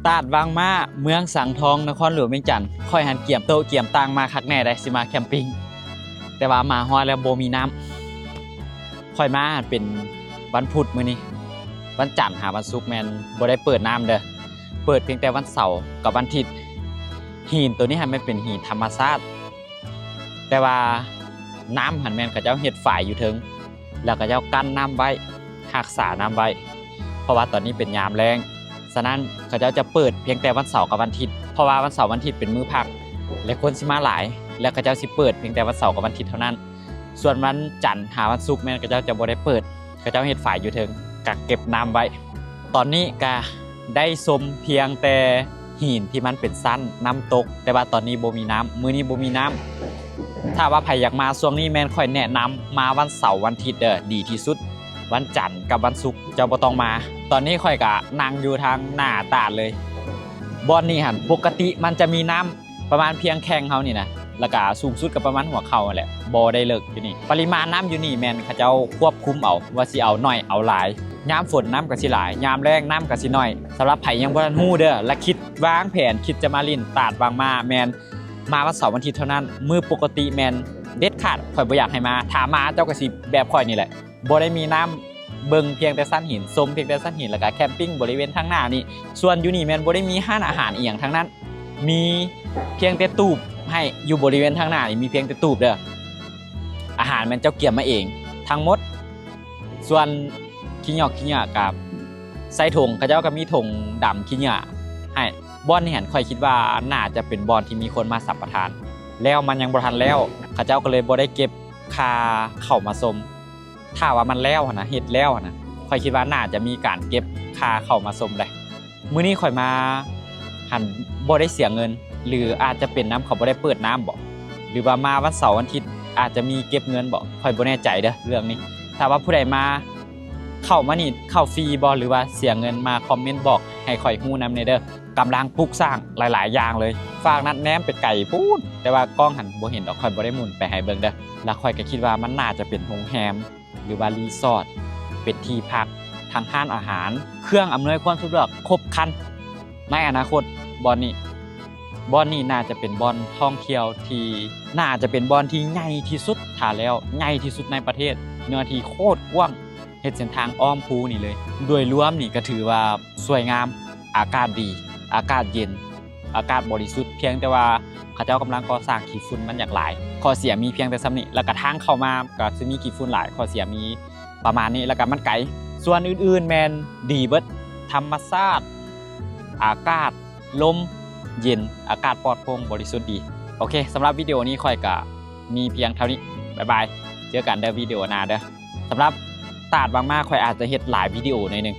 ตาดวางมาเมืองสังทองนครหลวงเวียงจันทน์ค่อยหันเกี่ยมโต๊ะเกี่ยมตังมาคักแน่ได้สิมาแคมปิ้งแต่ว่ามาฮอดแล้วโบมีน้ำค่อยมาเป็นวันพุธมื้อนี้วันจันทร์หาวันศุกร์แมนบ่ได้เปิดน้ำเด้อเปิดเพียงแต่วันเสาร์กับวันอาทิตย์หินตัวนี้หันไม่เป็นหินธรรมชาติแต่ว่าน้ำหันแมนกับเจ้าเห็ดฝ่ายอยู่ถึงแล้วก็เจ้ากั้นน้ำไว้รักษาน้ำไว้เพราะว่าตอนนี้เป็นยามแรงฉะนั้นเขาจะเปิดเพียงแต่วันเสาร์กับวันอาทิตย์เพราะว่าวันเสาร์วันอาทิตย์เป็นมื้อพักและคนสิมาหลายแล้วเขาจะสิเปิดเพียงแต่วันเสาร์กับวันอาทิตย์เท่านั้นส่วนวันจันทร์หาวันศุกร์แม่นเขาจะบ่ได้เปิดเขาจะเฮ็ดฝ่ายอยู่ถึงกักเก็บน้ำไว้ตอนนี้ก็ได้ชมเพียงแต่หินที่มันเป็นสั้นน้ำตกแต่ว่าตอนนี้บ่มีน้ำมื้อนี้บ่มีน้ำถ้าว่าใครอยากมาช่วงนี้แม่นค่อยแนะนำมาวันเสาร์วันอาทิตย์ดีที่สุดวันจันทร์กับวันศุกร์เจ้าบ่ต้องมาตอนนี้ค่อยก็นั่งอยู่ทางหน้าตาดเลยบ่อนนี้หั่นปกติมันจะมีน้ำประมาณเพียงแข้งเฮานี่นะแล้วก็สูงสุดก็ประมาณหัวเข่าแหละบ่ได้เลิกอยู่นี่ปริมาณน้ำอยู่นี่แม่นเขาเจ้าควบคุมเอาว่าสิเอาน้อยเอาหลายยามฝนน้ำก็สิหลายยามแรงน้ำก็สิน้อยสำหรับไผยังบ่ทันฮู้เด้อและคิดวางแผนคิดจะมาลิ้นตาดบางมาแม่นมาวันเสาร์วันอาทิตย์เท่านั้นมื้อปกติแม่นเด็ดขาดข่อยบ่อยากให้มาถ้ามาเจ้าก็สิแบบข่อยนี่แหละบ่ได้มีน้ำเบิ่งเพียงแต่สั้นหินชมเพียงแต่สั้นหินแล้วก็แคมปิ้งบริเวณทางหน้านี่ส่วนอยู่นี่แม่นบ่ได้มีร้านอาหารอีหยังทั้งนั้นมีเพียงแต่ตูบให้อยู่บริเวณทางหน้านี่มีเพียงแต่ตูบเด้ออาหารมันเจ้าเกี่ยมมาเองทั้งหมดส่วนขี้หยอกขี้หยากับใส่ถุงเขาเจ้าก็มีถุงดำขี้หยาให้บอนนี่เห็นค่อยคิดว่าน่าจะเป็นบอนที่มีคนมาสัมปทานแล้วมันยังบ่ทันแล้วเขาเจ้าก็เลยบ่ได้เก็บค่าเข้ามาชมถ้าว่ามันแล้วนะเฮ็ดแล้วนะค่อยคิดว่าน่าจะมีการเก็บค่าเข้ามาชมได้มื้อนี้ค่อยมาหันบ่ได้เสียเงินหรืออาจจะเป็นน้ำเขาบ่ได้เปิดน้ำบ่หรือว่ามาวันเสาร์วันอาทิตย์อาจจะมีเก็บเงินบ่ค่อยบ่แน่ใจเด้อเรื่องนี้ถ้าว่าผู้ใดมาเข้ามานี่เข้าฟรีบ่หรือว่าเสียเงินมาคอมเมนต์บอกให้ค่อยฮู้นำในเด้อกำลังปลูกสร้างหลายๆอย่างเลยฝากนัดแนมเป็ดไก่พูดแต่ว่ากล้องหันบ่เห็นดอกค่อยบ่ได้หมุนไปให้เบิ่งเด้อแล้วค่อยก็คิดว่ามันน่าจะเป็นโรงแรมหรือว่ารีสอร์ทเป็นที่พักทางร้านอาหารเครื่องอำนวยความสะดวกครบครันในอนาคตบ่อนนี้น่าจะเป็นบ่อนท่องเที่ยวที่น่าจะเป็นบ่อนที่ใหญ่ที่สุดถ้าแล้วใหญ่ที่สุดในประเทศเนื้อที่โคตรกว้างเฮ็ดเส้นทางอ้อมภูนี่เลยโดยรวมนี่ก็ถือว่าสวยงามอากาศดีอากาศเย็นอากาศบริสุทธิ์เพียงแต่ว่าเขาเจ้ากำลังก่อสร้างขี้ฝุ่นมันอย่างหลายข้อเสียมีเพียงแต่ซ้ำนี้แล้วก็ทางเข้ามาก็สิมีขี้ฝุ่นหลายข้อเสียมีประมาณนี้แล้วก็มันไกลส่วนอื่นๆแมนดีเบิดธรรมชาติอากาศลมเย็นอากาศปลอดโปร่งบริสุทธิ์ดีโอเคสำหรับวิดีโอนี้ค่อยก็มีเพียงเท่านี้บ๊ายบายเจอกันเด้อวิดีโอหน้าเด้อสำหรับตาดบางมากค่อยอาจจะเฮ็ดหลายวิดีโอหน่อยนึง